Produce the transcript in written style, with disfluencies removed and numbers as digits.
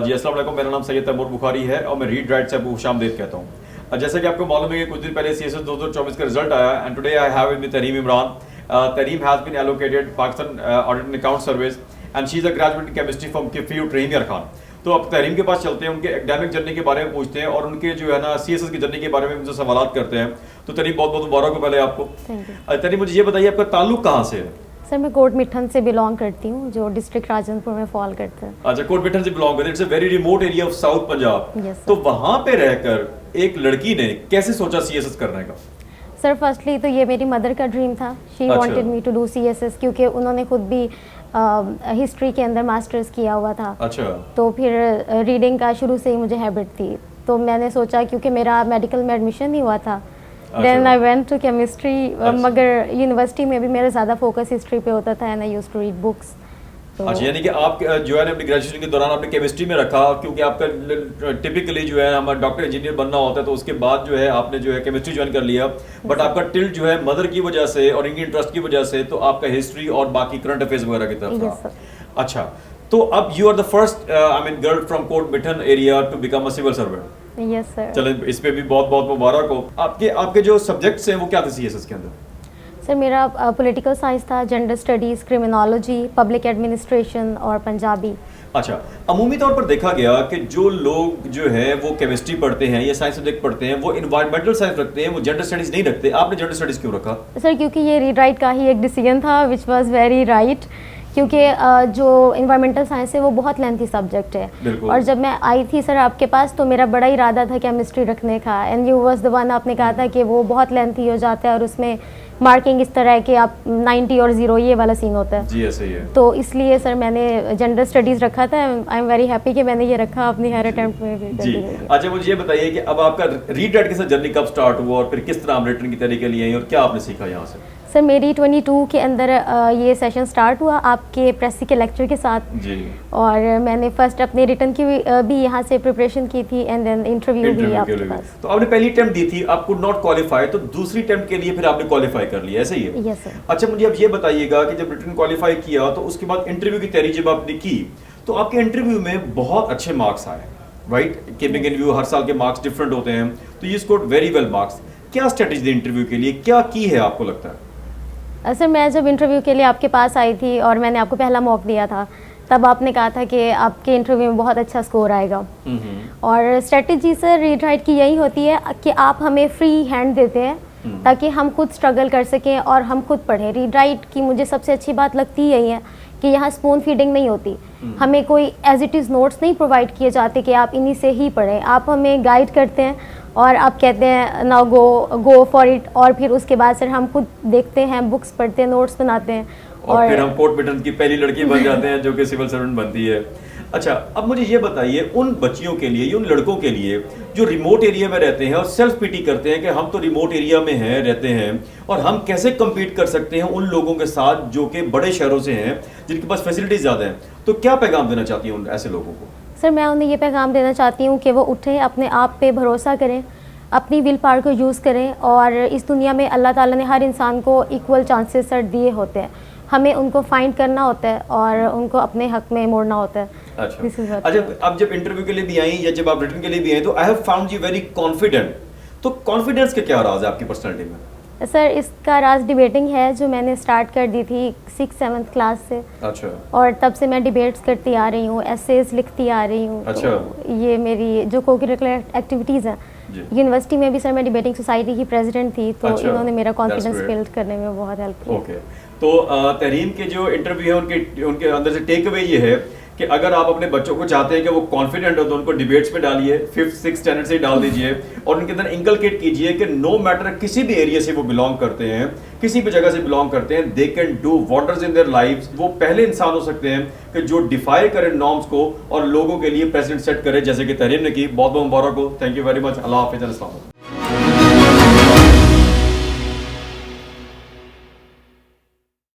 جی السلام علیکم، میرا نام سید تیمور بخاری ہے اور میں ریڈ رائٹ سے آپ کو خوش آمدید کہتا ہوں. جیسا کہ آپ کو معلوم ہے کہ کچھ دن پہلے سی ایس ایس 2024 کا رزلٹ آیا and today I have with me Tareem Imran. Tareem has been allocated Pakistan audit and account service and she is a graduate in chemistry from KFUEIT Rahim Yar Khan. تو اب تریم کے پاس چلتے ہیں، ان کے اکیڈمک جرنی کے بارے میں پوچھتے ہیں اور ان کے جو ہے نا سی ایس ایس کی جرنی کے بارے میں ان سے سوالات کرتے ہیں. تو تریم بہت بہت مبارک ہو پہلے آپ کو. تریم مجھے یہ بتائیے آپ کا تعلق کہاں سے ہے؟ سر میں کوٹ مٹھن سے بلانگ کرتی ہوں جو ڈسٹرکٹ راجن پور میں فال کرتا ہے. اچھا، کوٹ مٹھن سے بلانگ کرتے ہیں. It's a very remote area of south Punjab. تو وہاں پہ رہ کر ایک لڑکی نے کیسے سوچا سی ایس ایس کرنے کا؟ سر فرسٹلی تو یہ میری مدر کا ڈریم تھا. She wanted me to do CSS ایس ایس کیونکہ انہوں نے خود بھی ہسٹری کے اندر ماسٹرز کیا ہوا تھا. اچھا. تو پھر ریڈنگ کا شروع سے ہی مجھے ہیبٹ تھی، تو میں نے سوچا کیونکہ میرا میڈیکل میں ایڈمیشن نہیں ہوا تھا. Then I went to chemistry, مگر یونیورسٹی میں بھی میرا زیادہ فوکس ہسٹری پہ ہوتا تھا and I used to read books. اچھا، یعنی کہ آپ جو ہے اپنی گریجویشن کے دوران آپ نے کیمسٹری میں رکھا کیونکہ آپ کا ٹپکلی جو ہے ہمارا ڈاکٹر انجینئر بننا ہوتا ہے، تو اس کے بعد جو ہے آپ نے جو ہے کیمسٹری جوائن کر لیا. بٹ آپ کا ٹلٹ جو ہے مدر کی وجہ سے اور ان کی انٹرسٹ کی وجہ سے تو آپ کا ہسٹری اور باقی کرنٹ افیئرز وغیرہ کی طرف تھا. اچھا، تو اب you are the first girl from Kot Mithan area to become a civil servant. Yes sir. چلیں اس پہ بھی بہت بہت مبارک ہو. آپ کے جو سبجیکٹس ہیں وہ کیا تھے سی ایس ایس کے اندر؟ سر میرا پولیٹیکل سائنس تھا، gender studies, criminology, public administration اور پنجابی. اچھا، عمومی طور پر دیکھا گیا کہ جو لوگ جو ہے وہ کیمسٹری پڑھتے ہیں یا سائنس سبجیکٹ پڑھتے ہیں وہ انوائرمنٹل سائنس رکھتے ہیں، وہ جنڈر اسٹڈیز نہیں رکھتے. آپ نے جنڈر اسٹڈیز کیوں رکھا؟ سر کیونکہ یہ ریڈ رائٹ کا ہی ایک ڈیسیجن تھا وچ واز ویری رائٹ، کیونکہ جو انوائرمنٹل سائنس ہے وہ بہت لینتھی سبجیکٹ ہے. اور جب میں آئی تھی سر آپ کے پاس تو میرا بڑا ارادہ تھا کیمسٹری رکھنے کا، and you was the one. آپ نے کہا تھا کہ وہ بہت لینتھی ہو جاتا ہے اور اس میں مارکنگ اس طرح ہے کہ آپ 90 اور 0 یہ والا سین ہوتا ہے. جی ایسے ہی ہے. تو اس لیے سر میں نے جنڈر اسٹڈیز رکھا تھا. آئی ایم ویری ہیپی کہ میں نے یہ رکھا اپنی ہر اٹیمپٹ میں بھی. جی اچھا، مجھے یہ بتائیے کہ اب آپ کا ریڈ رائٹ کے ساتھ جرنی کب سٹارٹ ہوا اور پھر کس طرح آپ ریٹن کی تیاری کے لیے آئیں اور کیا آپ نے سیکھا یہاں سے؟ سر میری 22 کے اندر یہ سیشن سٹارٹ ہوا آپ کے پریسی کے لیکچر کے ساتھ. جی. اور میں نے فرسٹ اپنے ریٹن کی بھی یہاں سے پریپریشن کی تھی اینڈ دین انٹرویو بھی آپ کے پاس. تو آپ نے پہلی اٹیمپٹ دی تھی، آپ کوڈ ناٹ کوالیفائی، تو دوسری اٹیمپٹ کے لیے پھر آپ نے کوالیفائی کر لیا، ایسے ہی ہے؟ یس سر. اچھا، مجھے اب یہ بتائیے گا کہ جب ریٹن کوالیفائی کیا تو اس کے بعد انٹرویو کی تیاری جب آپ نے کی تو آپ کے انٹرویو میں بہت اچھے مارکس آئے، رائٹ؟ کیپنگ انٹرویو ہر سال کے مارکس ڈفرینٹ ہوتے ہیں، تو you scored very well marks. کیا اسٹریٹجی دی انٹرویو کے لیے، کیا کی ہے آپ کو لگتا ہے؟ سر میں جب انٹرویو کے لیے آپ کے پاس آئی تھی اور میں نے آپ کو پہلا موقع دیا تھا تب آپ نے کہا تھا کہ آپ کے انٹرویو میں بہت اچھا اسکور آئے گا. اور اسٹریٹجی سر ریڈ رائٹ کی یہی ہوتی ہے کہ آپ ہمیں فری ہینڈ دیتے ہیں تاکہ ہم خود اسٹرگل کر سکیں اور ہم خود پڑھیں. ریڈ رائٹ کی مجھے سب سے اچھی بات لگتی یہی ہے کہ یہاں اسپون فیڈنگ نہیں ہوتی. ہمیں کوئی ایز اٹ از نوٹس نہیں پرووائڈ کیے جاتے کہ آپ انہی سے ہی پڑھیں. آپ ہمیں گائیڈ کرتے ہیں اور آپ کہتے ہیں ناؤ گو فار اٹ، اور پھر اس کے بعد سر ہم خود دیکھتے ہیں، بکس پڑھتے ہیں، نوٹس بناتے ہیں اور پھر ہم کوٹ مٹھن کی پہلی لڑکی بن جاتے ہیں جو کہ سول سرونٹ بنتی ہے. اچھا، اب مجھے یہ بتائیے ان بچیوں کے لیے، ان لڑکوں کے لیے جو ریموٹ ایریا میں رہتے ہیں اور سیلف پیٹی کرتے ہیں کہ ہم تو ریموٹ ایریا میں ہیں رہتے ہیں اور ہم کیسے کمپیٹ کر سکتے ہیں ان لوگوں کے ساتھ جو کہ بڑے شہروں سے ہیں جن کے پاس فیسلٹیز زیادہ ہیں، تو کیا پیغام دینا چاہتی ہیں ان ایسے لوگوں کو؟ سر میں انہیں یہ پیغام دینا چاہتی ہوں کہ وہ اٹھیں، اپنے آپ پہ بھروسہ کریں، اپنی ول پاور کو یوز کریں. اور اس دنیا میں اللہ تعالیٰ نے ہر انسان کو ایکول چانسز سر دیے ہوتے ہیں، ہمیں ان کو فائنڈ کرنا ہوتا ہے اور ان کو اپنے حق میں موڑنا ہوتا ہے. اچھا، اب جب انٹرویو کے لیے بھی آئیں یا جب آپ ریٹن کے لیے بھی آئیں تو I have found you very confident. تو کانفیڈنس کے کیا راز ہے آپ کی پرسنالٹی میں؟ سر اس کا راز ڈیبیٹنگ ہے جو میں نے اسٹارٹ کر دی تھی 6-7 کلاس سے. اچھا. اور تب سے میں ڈیبیٹس کرتی آ رہی ہوں، ایسیز لکھتی آ رہی ہوں. اچھا. یہ میری جو کو کریکولر ایکٹیویٹیز ہیں. یونیورسٹی میں بھی سر میں ڈیبیٹنگ سوسائٹی کی پریزیڈنٹ تھی، تو انہوں نے میرا کانفیڈنس بلڈ کرنے میں بہت ہیلپ کی. اوکے، تو تحریم کے جو انٹرویو ہے ان کے اندر سے ٹیک اوے یہ ہے کہ اگر آپ اپنے بچوں کو چاہتے ہیں کہ وہ کانفیڈنٹ ہو تو ان کو ڈیبیٹس میں ڈالیے، 5th 6th اسٹینڈرڈ سے ڈال دیجیے اور ان کے اندر انکلکیٹ کیجیے کہ نو میٹر کسی بھی ایریا سے وہ بلانگ کرتے ہیں، کسی بھی جگہ سے بلانگ کرتے ہیں، they can do wonders in their lives. وہ پہلے انسان ہو سکتے ہیں کہ جو ڈیفائی کرے نارمس کو اور لوگوں کے لیے پریزیڈنٹ سیٹ کرے جیسے کہ تحریم نے کی. بہت بہت مبارک ہو. Thank you very much. اللہ حافظ. السلام علیکم.